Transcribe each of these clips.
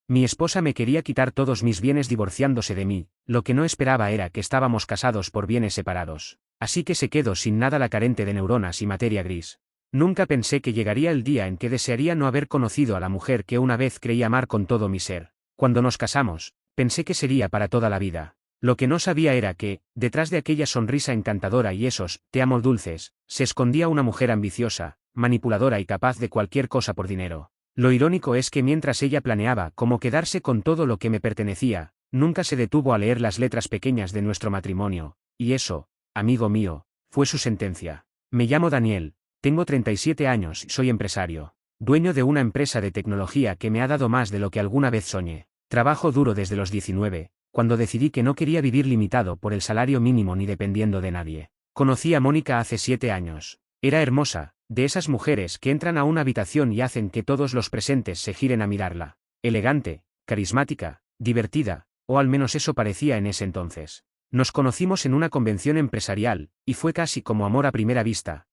Mi esposa me quería quitar todos mis bienes divorciándose de mí, lo que no esperaba era que estábamos casados por bienes separados. Así que se quedó sin nada la carente de neuronas y materia gris. Nunca pensé que llegaría el día en que desearía no haber conocido a la mujer que una vez creí amar con todo mi ser. Cuando nos casamos, pensé que sería para toda la vida. Lo que no sabía era que, detrás de aquella sonrisa encantadora y esos «te amo» dulces, se escondía una mujer ambiciosa, manipuladora y capaz de cualquier cosa por dinero. Lo irónico es que mientras ella planeaba cómo quedarse con todo lo que me pertenecía, nunca se detuvo a leer las letras pequeñas de nuestro matrimonio, y eso, amigo mío, fue su sentencia. Me llamo Daniel, tengo 37 años y soy empresario, dueño de una empresa de tecnología que me ha dado más de lo que alguna vez soñé. Trabajo duro desde los 19, cuando decidí que no quería vivir limitado por el salario mínimo ni dependiendo de nadie. Conocí a Mónica hace 7 años. Era hermosa, de esas mujeres que entran a una habitación y hacen que todos los presentes se giren a mirarla. Elegante, carismática, divertida, o al menos eso parecía en ese entonces. Nos conocimos en una convención empresarial, y fue casi como amor a primera vista.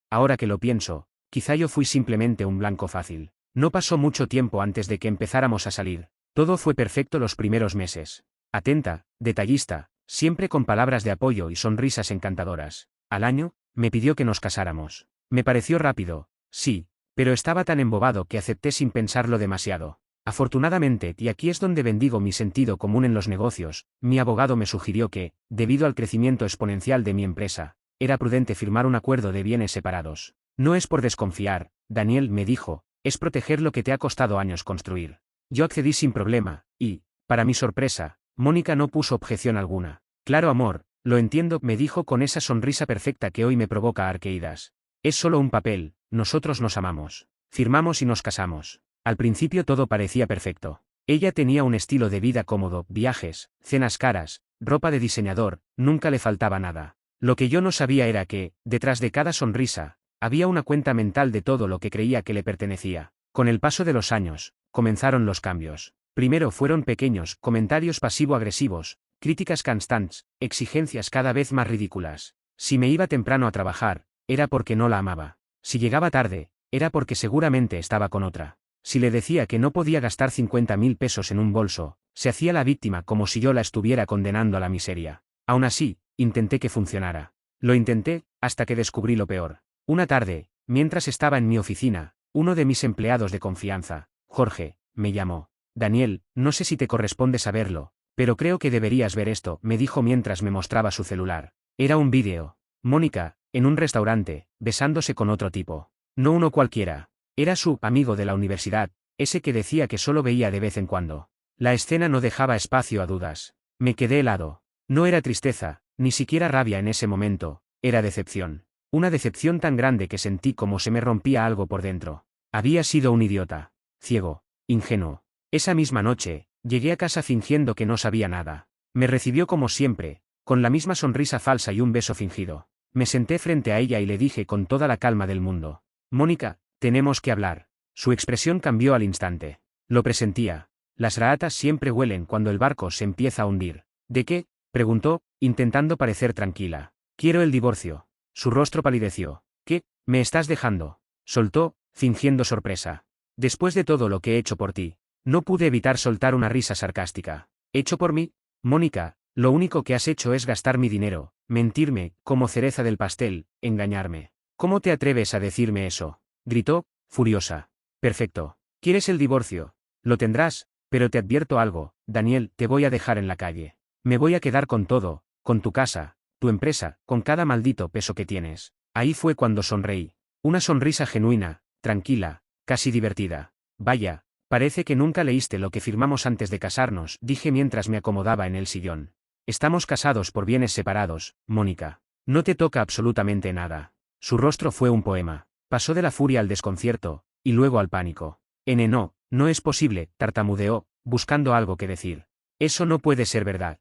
Ahora que lo pienso, quizá yo fui simplemente un blanco fácil. No pasó mucho tiempo antes de que empezáramos a salir. Todo fue perfecto los primeros meses. Atenta, detallista, siempre con palabras de apoyo y sonrisas encantadoras. Al año, me pidió que nos casáramos. Me pareció rápido, sí, pero estaba tan embobado que acepté sin pensarlo demasiado. Afortunadamente, y aquí es donde bendigo mi sentido común en los negocios, mi abogado me sugirió que, debido al crecimiento exponencial de mi empresa, era prudente firmar un acuerdo de bienes separados. No es por desconfiar, Daniel me dijo, es proteger lo que te ha costado años construir. Yo accedí sin problema, y, para mi sorpresa, Mónica no puso objeción alguna. Claro, amor, lo entiendo, me dijo con esa sonrisa perfecta que hoy me provoca arcaídas. Es solo un papel, nosotros nos amamos. Firmamos y nos casamos. Al principio todo parecía perfecto. Ella tenía un estilo de vida cómodo, viajes, cenas caras, ropa de diseñador, nunca le faltaba nada. Lo que yo no sabía era que, detrás de cada sonrisa, había una cuenta mental de todo lo que creía que le pertenecía. Con el paso de los años, comenzaron los cambios. Primero fueron pequeños, comentarios pasivo-agresivos, críticas constantes, exigencias cada vez más ridículas. Si me iba temprano a trabajar, era porque no la amaba. Si llegaba tarde, era porque seguramente estaba con otra. Si le decía que no podía gastar 50.000 pesos en un bolso, se hacía la víctima como si yo la estuviera condenando a la miseria. Aún así, intenté que funcionara. Lo intenté, hasta que descubrí lo peor. Una tarde, mientras estaba en mi oficina, uno de mis empleados de confianza, Jorge, me llamó. Daniel, no sé si te corresponde saberlo, pero creo que deberías ver esto, me dijo mientras me mostraba su celular. Era un vídeo. Mónica, en un restaurante, besándose con otro tipo. No uno cualquiera. Era su amigo de la universidad, ese que decía que solo veía de vez en cuando. La escena no dejaba espacio a dudas. Me quedé helado. No era tristeza, ni siquiera rabia en ese momento, era decepción. Una decepción tan grande que sentí como se me rompía algo por dentro. Había sido un idiota. Ciego. Ingenuo. Esa misma noche, llegué a casa fingiendo que no sabía nada. Me recibió como siempre, con la misma sonrisa falsa y un beso fingido. Me senté frente a ella y le dije con toda la calma del mundo. Mónica, tenemos que hablar. Su expresión cambió al instante. Lo presentía. Las ratas siempre huelen cuando el barco se empieza a hundir. ¿De qué? Preguntó, intentando parecer tranquila. Quiero el divorcio. Su rostro palideció. ¿Qué? ¿Me estás dejando? Soltó, fingiendo sorpresa. Después de todo lo que he hecho por ti. No pude evitar soltar una risa sarcástica. ¿Hecho por mí? Mónica, lo único que has hecho es gastar mi dinero, mentirme, como cereza del pastel, engañarme. ¿Cómo te atreves a decirme eso? Gritó, furiosa. Perfecto. ¿Quieres el divorcio? Lo tendrás, pero te advierto algo, Daniel, te voy a dejar en la calle. Me voy a quedar con todo, con tu casa, tu empresa, con cada maldito peso que tienes. Ahí fue cuando sonreí. Una sonrisa genuina, tranquila, casi divertida. Vaya, parece que nunca leíste lo que firmamos antes de casarnos, dije mientras me acomodaba en el sillón. Estamos casados por bienes separados, Mónica. No te toca absolutamente nada. Su rostro fue un poema. Pasó de la furia al desconcierto, y luego al pánico. No es posible, tartamudeó, buscando algo que decir. Eso no puede ser verdad.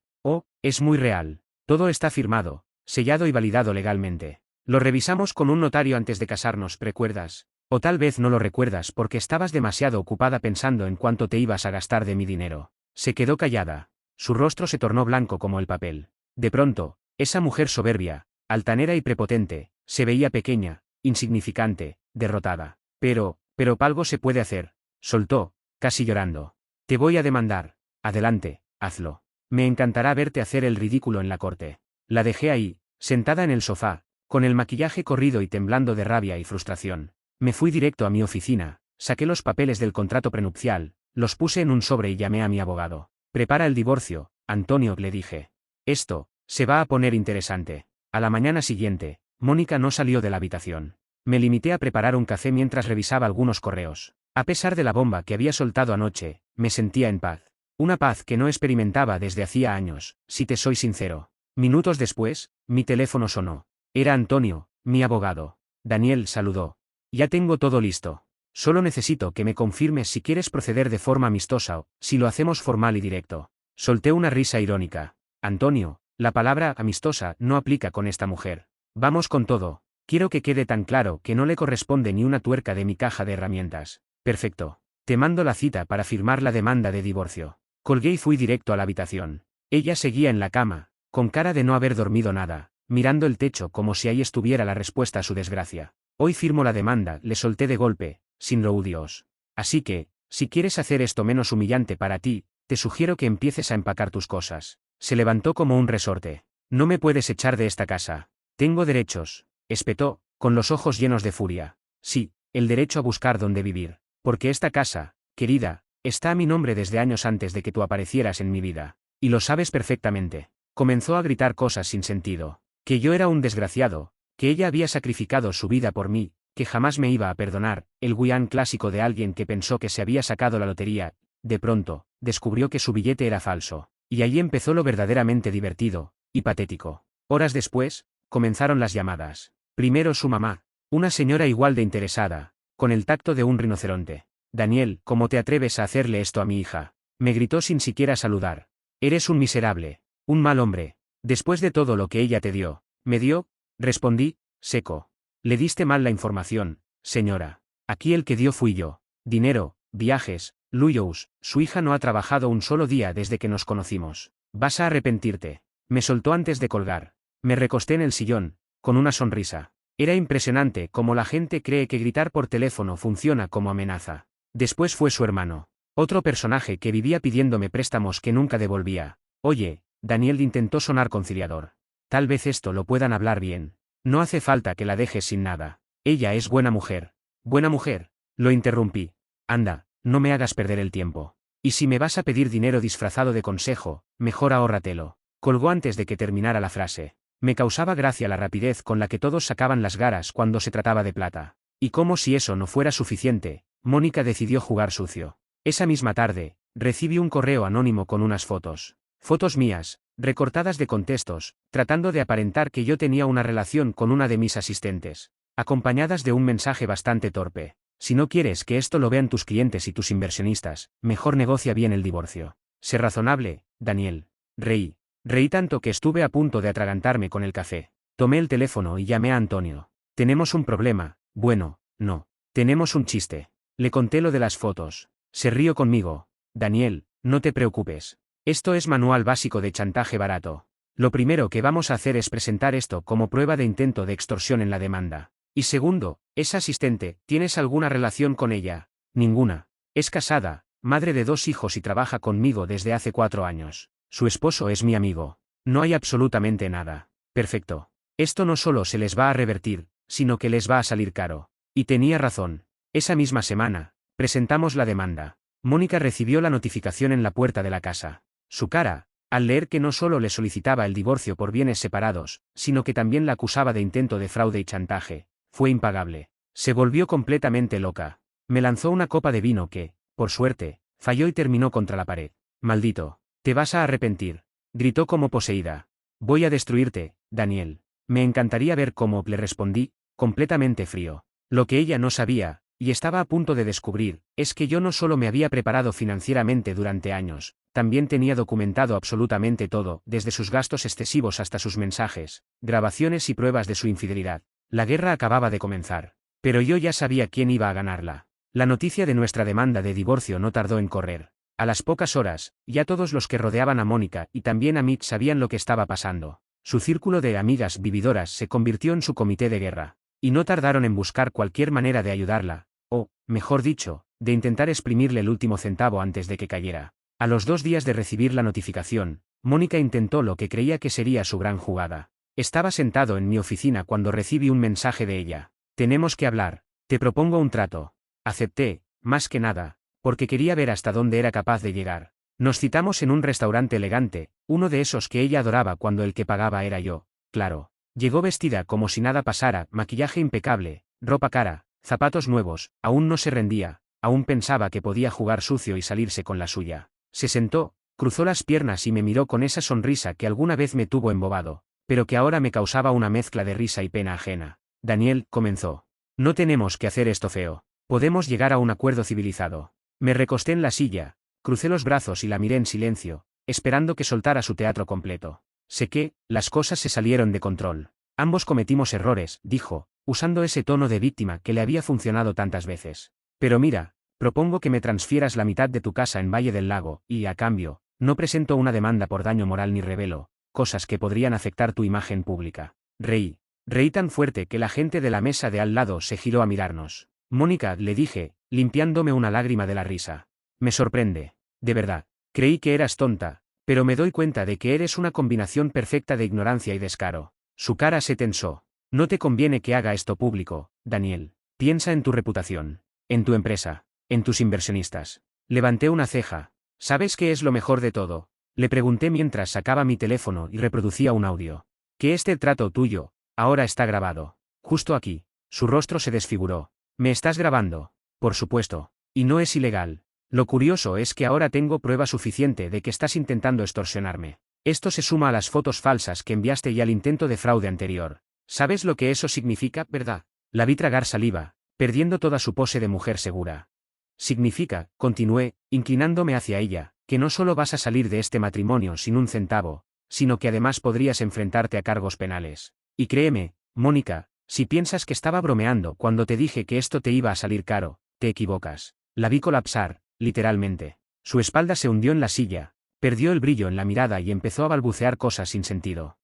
Es muy real. Todo está firmado, sellado y validado legalmente. Lo revisamos con un notario antes de casarnos, ¿recuerdas? O tal vez no lo recuerdas porque estabas demasiado ocupada pensando en cuánto te ibas a gastar de mi dinero. Se quedó callada. Su rostro se tornó blanco como el papel. De pronto, esa mujer soberbia, altanera y prepotente, se veía pequeña, insignificante, derrotada. Pero algo se puede hacer, soltó, casi llorando. Te voy a demandar. Adelante, hazlo. Me encantará verte hacer el ridículo en la corte. La dejé ahí, sentada en el sofá, con el maquillaje corrido y temblando de rabia y frustración. Me fui directo a mi oficina, saqué los papeles del contrato prenupcial, los puse en un sobre y llamé a mi abogado. Prepara el divorcio, Antonio, le dije. Esto se va a poner interesante. A la mañana siguiente, Mónica no salió de la habitación. Me limité a preparar un café mientras revisaba algunos correos. A pesar de la bomba que había soltado anoche, me sentía en paz. Una paz que no experimentaba desde hacía años, si te soy sincero. Minutos después, mi teléfono sonó. Era Antonio, mi abogado. Daniel saludó. Ya tengo todo listo. Solo necesito que me confirmes si quieres proceder de forma amistosa o si lo hacemos formal y directo. Solté una risa irónica. Antonio, la palabra amistosa no aplica con esta mujer. Vamos con todo. Quiero que quede tan claro que no le corresponde ni una tuerca de mi caja de herramientas. Perfecto. Te mando la cita para firmar la demanda de divorcio. Colgué y fui directo a la habitación. Ella seguía en la cama, con cara de no haber dormido nada, mirando el techo como si ahí estuviera la respuesta a su desgracia. Hoy firmo la demanda, le solté de golpe, sin rodeos. Así que, si quieres hacer esto menos humillante para ti, te sugiero que empieces a empacar tus cosas. Se levantó como un resorte. No me puedes echar de esta casa. Tengo derechos, espetó, con los ojos llenos de furia. Sí, el derecho a buscar dónde vivir. Porque esta casa, querida, está a mi nombre desde años antes de que tú aparecieras en mi vida. Y lo sabes perfectamente. Comenzó a gritar cosas sin sentido. Que yo era un desgraciado, que ella había sacrificado su vida por mí, que jamás me iba a perdonar, el guián clásico de alguien que pensó que se había sacado la lotería. De pronto, descubrió que su billete era falso. Y allí empezó lo verdaderamente divertido y patético. Horas después, comenzaron las llamadas. Primero su mamá, una señora igual de interesada, con el tacto de un rinoceronte. Daniel, ¿cómo te atreves a hacerle esto a mi hija? Me gritó sin siquiera saludar. Eres un miserable, un mal hombre. Después de todo lo que ella te dio, me dio, respondí, seco. Le diste mal la información, señora. Aquí el que dio fui yo. Dinero, viajes, lujos, su hija no ha trabajado un solo día desde que nos conocimos. Vas a arrepentirte. Me soltó antes de colgar. Me recosté en el sillón, con una sonrisa. Era impresionante cómo la gente cree que gritar por teléfono funciona como amenaza. Después fue su hermano. Otro personaje que vivía pidiéndome préstamos que nunca devolvía. Oye, Daniel intentó sonar conciliador. Tal vez esto lo puedan hablar bien. No hace falta que la dejes sin nada. Ella es buena mujer. Buena mujer. Lo interrumpí. Anda, no me hagas perder el tiempo. Y si me vas a pedir dinero disfrazado de consejo, mejor ahórratelo. Colgó antes de que terminara la frase. Me causaba gracia la rapidez con la que todos sacaban las garas cuando se trataba de plata. Y como si eso no fuera suficiente, Mónica decidió jugar sucio. Esa misma tarde, recibí un correo anónimo con unas fotos. Fotos mías, recortadas de contextos, tratando de aparentar que yo tenía una relación con una de mis asistentes, acompañadas de un mensaje bastante torpe. Si no quieres que esto lo vean tus clientes y tus inversionistas, mejor negocia bien el divorcio. Sé razonable, Daniel. Reí. Reí tanto que estuve a punto de atragantarme con el café. Tomé el teléfono y llamé a Antonio. Tenemos un problema. Bueno, no. Tenemos un chiste. Le conté lo de las fotos. Se rió conmigo. Daniel, no te preocupes. Esto es manual básico de chantaje barato. Lo primero que vamos a hacer es presentar esto como prueba de intento de extorsión en la demanda. Y segundo, es asistente, ¿tienes alguna relación con ella? Ninguna. Es casada, madre de 2 hijos y trabaja conmigo desde hace 4 años. Su esposo es mi amigo. No hay absolutamente nada. Perfecto. Esto no solo se les va a revertir, sino que les va a salir caro. Y tenía razón. Esa misma semana, presentamos la demanda. Mónica recibió la notificación en la puerta de la casa. Su cara, al leer que no solo le solicitaba el divorcio por bienes separados, sino que también la acusaba de intento de fraude y chantaje, fue impagable. Se volvió completamente loca. Me lanzó una copa de vino que, por suerte, falló y terminó contra la pared. Maldito. Te vas a arrepentir. Gritó como poseída. Voy a destruirte, Daniel. Me encantaría ver cómo, le respondí, completamente frío. Lo que ella no sabía, y estaba a punto de descubrir, es que yo no solo me había preparado financieramente durante años, también tenía documentado absolutamente todo, desde sus gastos excesivos hasta sus mensajes, grabaciones y pruebas de su infidelidad. La guerra acababa de comenzar. Pero yo ya sabía quién iba a ganarla. La noticia de nuestra demanda de divorcio no tardó en correr. A las pocas horas, ya todos los que rodeaban a Mónica y también a Mitch sabían lo que estaba pasando. Su círculo de amigas vividoras se convirtió en su comité de guerra. Y no tardaron en buscar cualquier manera de ayudarla, o, mejor dicho, de intentar exprimirle el último centavo antes de que cayera. A los 2 días de recibir la notificación, Mónica intentó lo que creía que sería su gran jugada. Estaba sentado en mi oficina cuando recibí un mensaje de ella. Tenemos que hablar. Te propongo un trato. Acepté, más que nada, porque quería ver hasta dónde era capaz de llegar. Nos citamos en un restaurante elegante, uno de esos que ella adoraba cuando el que pagaba era yo, claro. Llegó vestida como si nada pasara, maquillaje impecable, ropa cara, zapatos nuevos, aún no se rendía, aún pensaba que podía jugar sucio y salirse con la suya. Se sentó, cruzó las piernas y me miró con esa sonrisa que alguna vez me tuvo embobado, pero que ahora me causaba una mezcla de risa y pena ajena. Daniel, comenzó. No tenemos que hacer esto feo. Podemos llegar a un acuerdo civilizado. Me recosté en la silla, crucé los brazos y la miré en silencio, esperando que soltara su teatro completo. Sé que, las cosas se salieron de control. Ambos cometimos errores, dijo, usando ese tono de víctima que le había funcionado tantas veces. Pero mira, propongo que me transfieras la mitad de tu casa en Valle del Lago, y, a cambio, no presento una demanda por daño moral ni revelo cosas que podrían afectar tu imagen pública. Reí. Reí tan fuerte que la gente de la mesa de al lado se giró a mirarnos. Mónica, le dije, limpiándome una lágrima de la risa. Me sorprende. De verdad. Creí que eras tonta, pero me doy cuenta de que eres una combinación perfecta de ignorancia y descaro. Su cara se tensó. No te conviene que haga esto público, Daniel. Piensa en tu reputación. En tu empresa. En tus inversionistas. Levanté una ceja. ¿Sabes qué es lo mejor de todo? Le pregunté mientras sacaba mi teléfono y reproducía un audio. Que este trato tuyo, ahora está grabado. Justo aquí. Su rostro se desfiguró. ¿Me estás grabando? Por supuesto. Y no es ilegal. Lo curioso es que ahora tengo prueba suficiente de que estás intentando extorsionarme. Esto se suma a las fotos falsas que enviaste y al intento de fraude anterior. ¿Sabes lo que eso significa, verdad? La vi tragar saliva, perdiendo toda su pose de mujer segura. Significa, continué, inclinándome hacia ella, que no solo vas a salir de este matrimonio sin un centavo, sino que además podrías enfrentarte a cargos penales. Y créeme, Mónica, si piensas que estaba bromeando cuando te dije que esto te iba a salir caro, te equivocas. La vi colapsar, literalmente. Su espalda se hundió en la silla, perdió el brillo en la mirada y empezó a balbucear cosas sin sentido.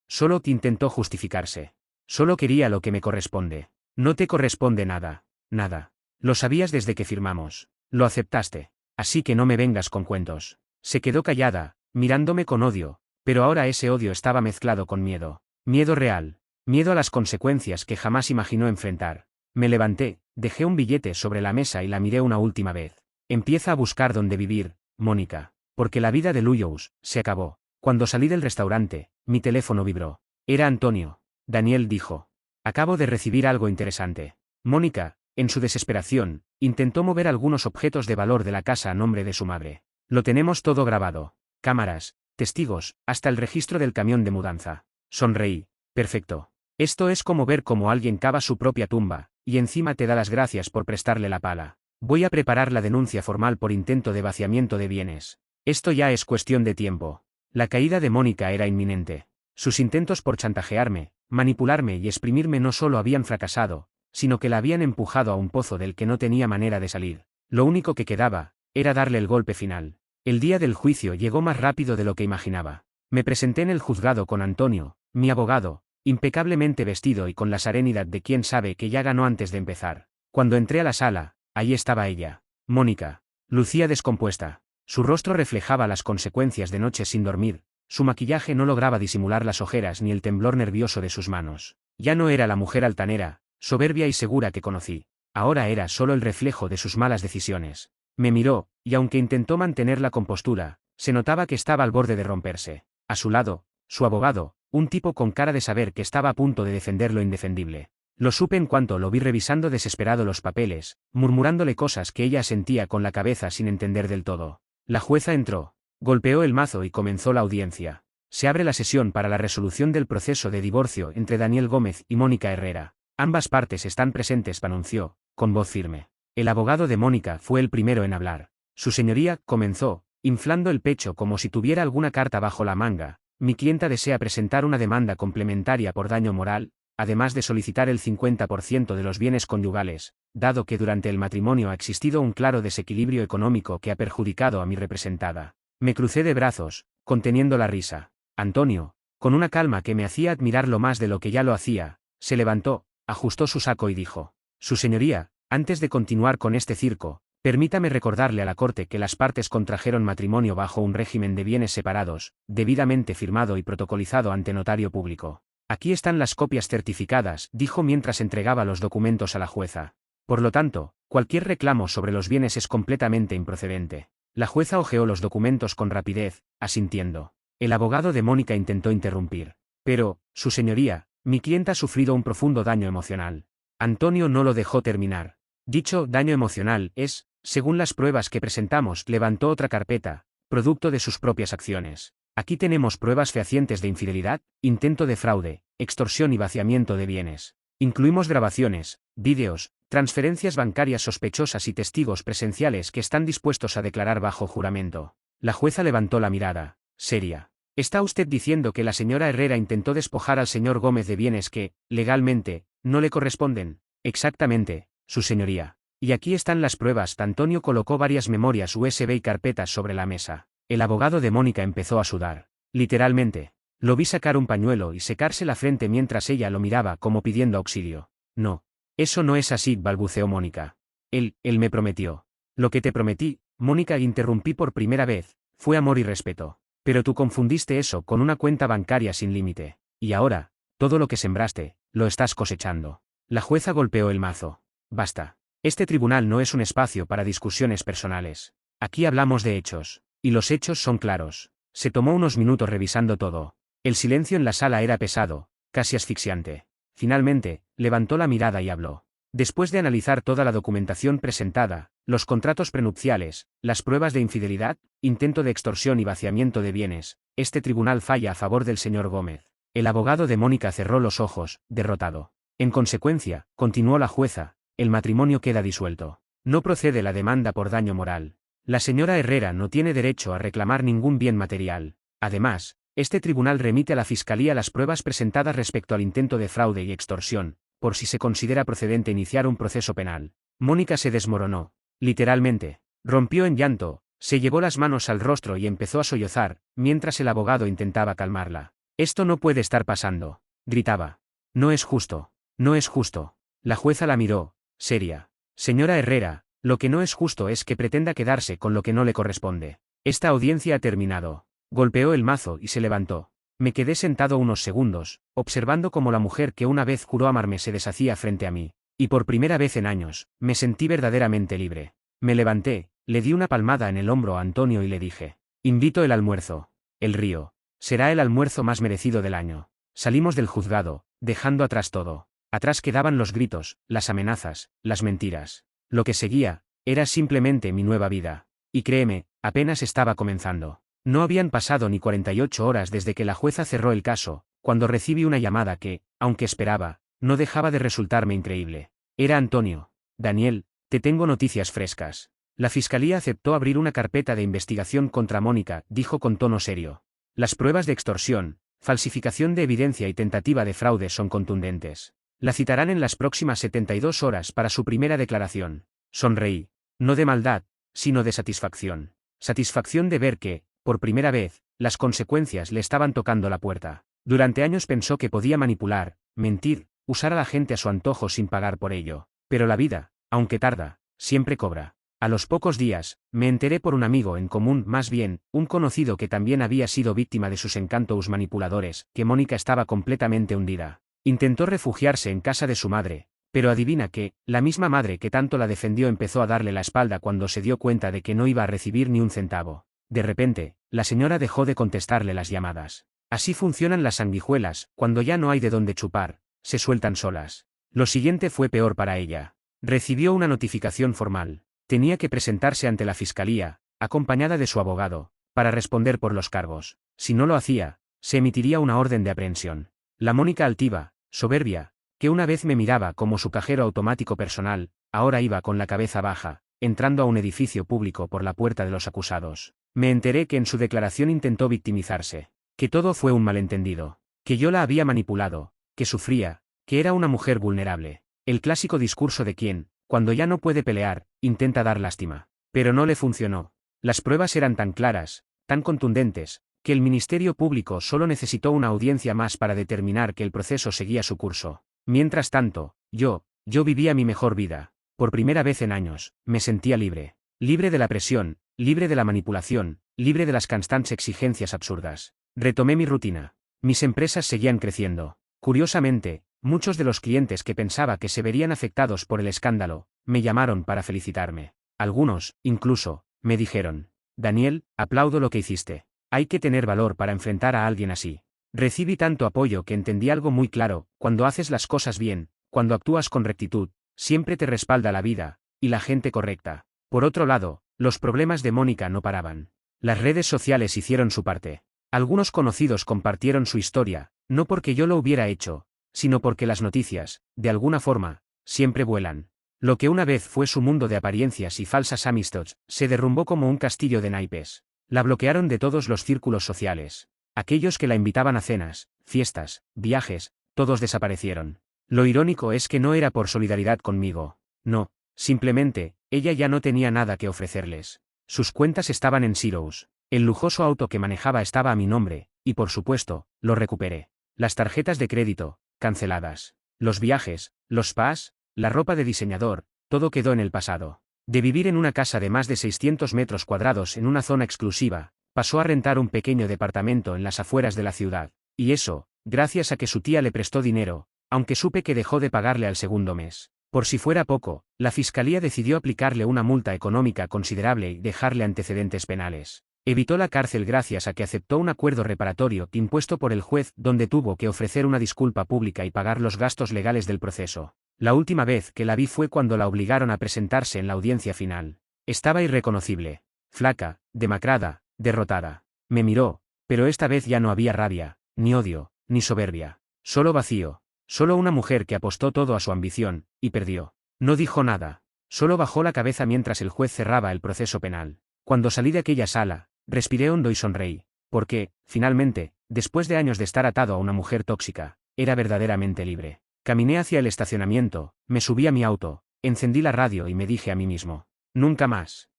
Solo te intentó justificarse. Solo quería lo que me corresponde. No te corresponde nada, nada. Lo sabías desde que firmamos. Lo aceptaste. Así que no me vengas con cuentos. Se quedó callada, mirándome con odio, pero ahora ese odio estaba mezclado con miedo. Miedo real. Miedo a las consecuencias que jamás imaginó enfrentar. Me levanté, dejé un billete sobre la mesa y la miré una última vez. Empieza a buscar dónde vivir, Mónica, porque la vida de Luyous se acabó. Cuando salí del restaurante, mi teléfono vibró. Era Antonio. Daniel dijo. Acabo de recibir algo interesante. Mónica, en su desesperación, intentó mover algunos objetos de valor de la casa a nombre de su madre. Lo tenemos todo grabado. Cámaras, testigos, hasta el registro del camión de mudanza. Sonreí. Perfecto. Esto es como ver cómo alguien cava su propia tumba, y encima te da las gracias por prestarle la pala. Voy a preparar la denuncia formal por intento de vaciamiento de bienes. Esto ya es cuestión de tiempo. La caída de Mónica era inminente. Sus intentos por chantajearme, manipularme y exprimirme no solo habían fracasado, sino que la habían empujado a un pozo del que no tenía manera de salir. Lo único que quedaba, era darle el golpe final. El día del juicio llegó más rápido de lo que imaginaba. Me presenté en el juzgado con Antonio, mi abogado, impecablemente vestido y con la serenidad de quien sabe que ya ganó antes de empezar. Cuando entré a la sala, allí estaba ella. Mónica. Lucía descompuesta. Su rostro reflejaba las consecuencias de noches sin dormir. Su maquillaje no lograba disimular las ojeras ni el temblor nervioso de sus manos. Ya no era la mujer altanera, soberbia y segura que conocí. Ahora era solo el reflejo de sus malas decisiones. Me miró, y aunque intentó mantener la compostura, se notaba que estaba al borde de romperse. A su lado, su abogado, un tipo con cara de saber que estaba a punto de defender lo indefendible. Lo supe en cuanto lo vi revisando desesperado los papeles, murmurándole cosas que ella sentía con la cabeza sin entender del todo. La jueza entró, golpeó el mazo y comenzó la audiencia. Se abre la sesión para la resolución del proceso de divorcio entre Daniel Gómez y Mónica Herrera. Ambas partes están presentes, anunció, con voz firme. El abogado de Mónica fue el primero en hablar. Su señoría, comenzó, inflando el pecho como si tuviera alguna carta bajo la manga. Mi clienta desea presentar una demanda complementaria por daño moral, además de solicitar el 50% de los bienes conyugales, dado que durante el matrimonio ha existido un claro desequilibrio económico que ha perjudicado a mi representada. Me crucé de brazos, conteniendo la risa. Antonio, con una calma que me hacía admirarlo más de lo que ya lo hacía, se levantó, ajustó su saco y dijo: Su señoría, Antes de continuar con este circo, permítame recordarle a la Corte que las partes contrajeron matrimonio bajo un régimen de bienes separados, debidamente firmado y protocolizado ante notario público. Aquí están las copias certificadas, dijo mientras entregaba los documentos a la jueza. Por lo tanto, cualquier reclamo sobre los bienes es completamente improcedente. La jueza hojeó los documentos con rapidez, asintiendo. El abogado de Mónica intentó interrumpir. Pero, su señoría, mi clienta ha sufrido un profundo daño emocional. Antonio no lo dejó terminar. Dicho daño emocional es, según las pruebas que presentamos, levantó otra carpeta, producto de sus propias acciones. Aquí tenemos pruebas fehacientes de infidelidad, intento de fraude, extorsión y vaciamiento de bienes. Incluimos grabaciones, vídeos, transferencias bancarias sospechosas y testigos presenciales que están dispuestos a declarar bajo juramento. La jueza levantó la mirada, seria. ¿Está usted diciendo que la señora Herrera intentó despojar al señor Gómez de bienes que, legalmente, no le corresponden? Exactamente, su señoría. Y aquí están las pruebas. Antonio colocó varias memorias USB y carpetas sobre la mesa. El abogado de Mónica empezó a sudar. Literalmente. Lo vi sacar un pañuelo y secarse la frente mientras ella lo miraba como pidiendo auxilio. No. Eso no es así, balbuceó Mónica. Él me prometió. Lo que te prometí, Mónica, interrumpí por primera vez, fue amor y respeto. Pero tú confundiste eso con una cuenta bancaria sin límite. Y ahora, todo lo que sembraste, lo estás cosechando. La jueza golpeó el mazo. Basta. Este tribunal no es un espacio para discusiones personales. Aquí hablamos de hechos. Y los hechos son claros. Se tomó unos minutos revisando todo. El silencio en la sala era pesado, casi asfixiante. Finalmente, levantó la mirada y habló. Después de analizar toda la documentación presentada, los contratos prenupciales, las pruebas de infidelidad, intento de extorsión y vaciamiento de bienes, este tribunal falla a favor del señor Gómez. El abogado de Mónica cerró los ojos, derrotado. En consecuencia, continuó la jueza, el matrimonio queda disuelto. No procede la demanda por daño moral. La señora Herrera no tiene derecho a reclamar ningún bien material. Además, este tribunal remite a la Fiscalía las pruebas presentadas respecto al intento de fraude y extorsión, por si se considera procedente iniciar un proceso penal. Mónica se desmoronó. Literalmente. Rompió en llanto, se llevó las manos al rostro y empezó a sollozar, mientras el abogado intentaba calmarla. Esto no puede estar pasando. Gritaba. No es justo. No es justo. La jueza la miró, seria. Señora Herrera, lo que no es justo es que pretenda quedarse con lo que no le corresponde. Esta audiencia ha terminado. Golpeó el mazo y se levantó. Me quedé sentado unos segundos, observando cómo la mujer que una vez juró amarme se deshacía frente a mí. Y por primera vez en años, me sentí verdaderamente libre. Me levanté, le di una palmada en el hombro a Antonio y le dije. Invito el almuerzo. El río. Será el almuerzo más merecido del año. Salimos del juzgado, dejando atrás todo. Atrás quedaban los gritos, las amenazas, las mentiras. Lo que seguía, era simplemente mi nueva vida. Y créeme, apenas estaba comenzando. No habían pasado ni 48 horas desde que la jueza cerró el caso, cuando recibí una llamada que, aunque esperaba, no dejaba de resultarme increíble. Era Antonio. Daniel, te tengo noticias frescas. La fiscalía aceptó abrir una carpeta de investigación contra Mónica, dijo con tono serio. Las pruebas de extorsión, falsificación de evidencia y tentativa de fraude son contundentes. La citarán en las próximas 72 horas para su primera declaración. Sonreí. No de maldad, sino de satisfacción. Satisfacción de ver que, por primera vez, las consecuencias le estaban tocando la puerta. Durante años pensó que podía manipular, mentir, usar a la gente a su antojo sin pagar por ello. Pero la vida, aunque tarda, siempre cobra. A los pocos días, me enteré por un amigo en común, más bien, un conocido que también había sido víctima de sus encantos manipuladores, que Mónica estaba completamente hundida. Intentó refugiarse en casa de su madre, pero adivina que, la misma madre que tanto la defendió empezó a darle la espalda cuando se dio cuenta de que no iba a recibir ni un centavo. De repente, la señora dejó de contestarle las llamadas. Así funcionan las sanguijuelas, cuando ya no hay de dónde chupar, se sueltan solas. Lo siguiente fue peor para ella. Recibió una notificación formal. Tenía que presentarse ante la fiscalía, acompañada de su abogado, para responder por los cargos. Si no lo hacía, se emitiría una orden de aprehensión. La Mónica altiva, soberbia, que una vez me miraba como su cajero automático personal, ahora iba con la cabeza baja, entrando a un edificio público por la puerta de los acusados. Me enteré que en su declaración intentó victimizarse, que todo fue un malentendido, que yo la había manipulado, que sufría, que era una mujer vulnerable. El clásico discurso de quien, cuando ya no puede pelear, intenta dar lástima. Pero no le funcionó. Las pruebas eran tan claras, tan contundentes, que el Ministerio Público solo necesitó una audiencia más para determinar que el proceso seguía su curso. Mientras tanto, yo vivía mi mejor vida. Por primera vez en años, me sentía libre. Libre de la presión, libre de la manipulación, libre de las constantes exigencias absurdas. Retomé mi rutina. Mis empresas seguían creciendo. Curiosamente, muchos de los clientes que pensaba que se verían afectados por el escándalo, me llamaron para felicitarme. Algunos, incluso, me dijeron: Daniel, aplaudo lo que hiciste. Hay que tener valor para enfrentar a alguien así. Recibí tanto apoyo que entendí algo muy claro: cuando haces las cosas bien, cuando actúas con rectitud, siempre te respalda la vida, y la gente correcta. Por otro lado, los problemas de Mónica no paraban. Las redes sociales hicieron su parte. Algunos conocidos compartieron su historia, no porque yo lo hubiera hecho, sino porque las noticias, de alguna forma, siempre vuelan. Lo que una vez fue su mundo de apariencias y falsas amistades, se derrumbó como un castillo de naipes. La bloquearon de todos los círculos sociales. Aquellos que la invitaban a cenas, fiestas, viajes, todos desaparecieron. Lo irónico es que no era por solidaridad conmigo. No, simplemente, ella ya no tenía nada que ofrecerles. Sus cuentas estaban en Zeros. El lujoso auto que manejaba estaba a mi nombre, y por supuesto, lo recuperé. Las tarjetas de crédito, canceladas. Los viajes, los spas, la ropa de diseñador, todo quedó en el pasado. De vivir en una casa de más de 600 metros cuadrados en una zona exclusiva, pasó a rentar un pequeño departamento en las afueras de la ciudad. Y eso, gracias a que su tía le prestó dinero, aunque supe que dejó de pagarle al segundo mes. Por si fuera poco, la fiscalía decidió aplicarle una multa económica considerable y dejarle antecedentes penales. Evitó la cárcel gracias a que aceptó un acuerdo reparatorio impuesto por el juez, donde tuvo que ofrecer una disculpa pública y pagar los gastos legales del proceso. La última vez que la vi fue cuando la obligaron a presentarse en la audiencia final. Estaba irreconocible. Flaca, demacrada, derrotada. Me miró, pero esta vez ya no había rabia, ni odio, ni soberbia. Solo vacío. Solo una mujer que apostó todo a su ambición, y perdió. No dijo nada. Solo bajó la cabeza mientras el juez cerraba el proceso penal. Cuando salí de aquella sala, respiré hondo y sonreí, porque, finalmente, después de años de estar atado a una mujer tóxica, era verdaderamente libre. Caminé hacia el estacionamiento, me subí a mi auto, encendí la radio y me dije a mí mismo: nunca más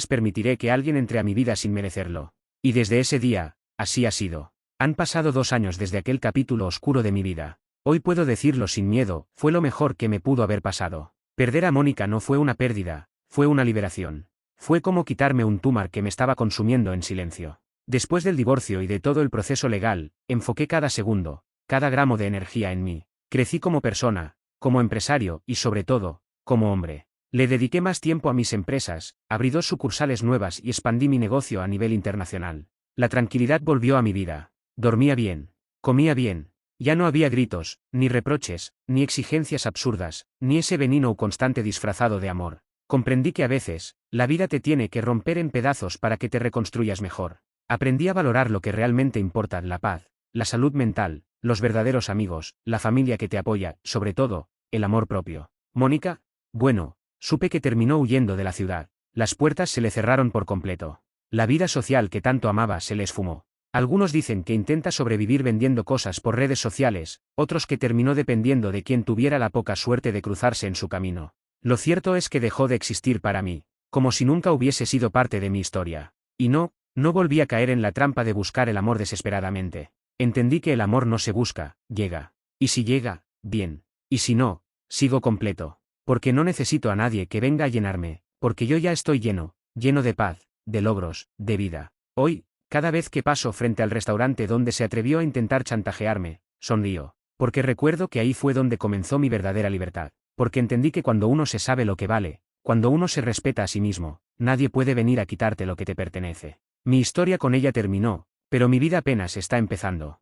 permitiré que alguien entre a mi vida sin merecerlo. Y desde ese día, así ha sido. Han pasado 2 años desde aquel capítulo oscuro de mi vida. Hoy puedo decirlo sin miedo, fue lo mejor que me pudo haber pasado. Perder a Mónica no fue una pérdida, fue una liberación. Fue como quitarme un tumor que me estaba consumiendo en silencio. Después del divorcio y de todo el proceso legal, enfoqué cada segundo, cada gramo de energía en mí. Crecí como persona, como empresario y sobre todo, como hombre. Le dediqué más tiempo a mis empresas, abrí 2 sucursales nuevas y expandí mi negocio a nivel internacional. La tranquilidad volvió a mi vida. Dormía bien. Comía bien. Ya no había gritos, ni reproches, ni exigencias absurdas, ni ese veneno constante disfrazado de amor. Comprendí que a veces, la vida te tiene que romper en pedazos para que te reconstruyas mejor. Aprendí a valorar lo que realmente importa: la paz, la salud mental, los verdaderos amigos, la familia que te apoya, sobre todo, el amor propio. Mónica, bueno, supe que terminó huyendo de la ciudad. Las puertas se le cerraron por completo. La vida social que tanto amaba se le esfumó. Algunos dicen que intenta sobrevivir vendiendo cosas por redes sociales, otros que terminó dependiendo de quien tuviera la poca suerte de cruzarse en su camino. Lo cierto es que dejó de existir para mí, como si nunca hubiese sido parte de mi historia. Y no volví a caer en la trampa de buscar el amor desesperadamente. Entendí que el amor no se busca, llega. Y si llega, bien. Y si no, sigo completo. Porque no necesito a nadie que venga a llenarme, porque yo ya estoy lleno de paz, de logros, de vida. Hoy, cada vez que paso frente al restaurante donde se atrevió a intentar chantajearme, sonrío. Porque recuerdo que ahí fue donde comenzó mi verdadera libertad. Porque entendí que cuando uno se sabe lo que vale, cuando uno se respeta a sí mismo, nadie puede venir a quitarte lo que te pertenece. Mi historia con ella terminó, pero mi vida apenas está empezando.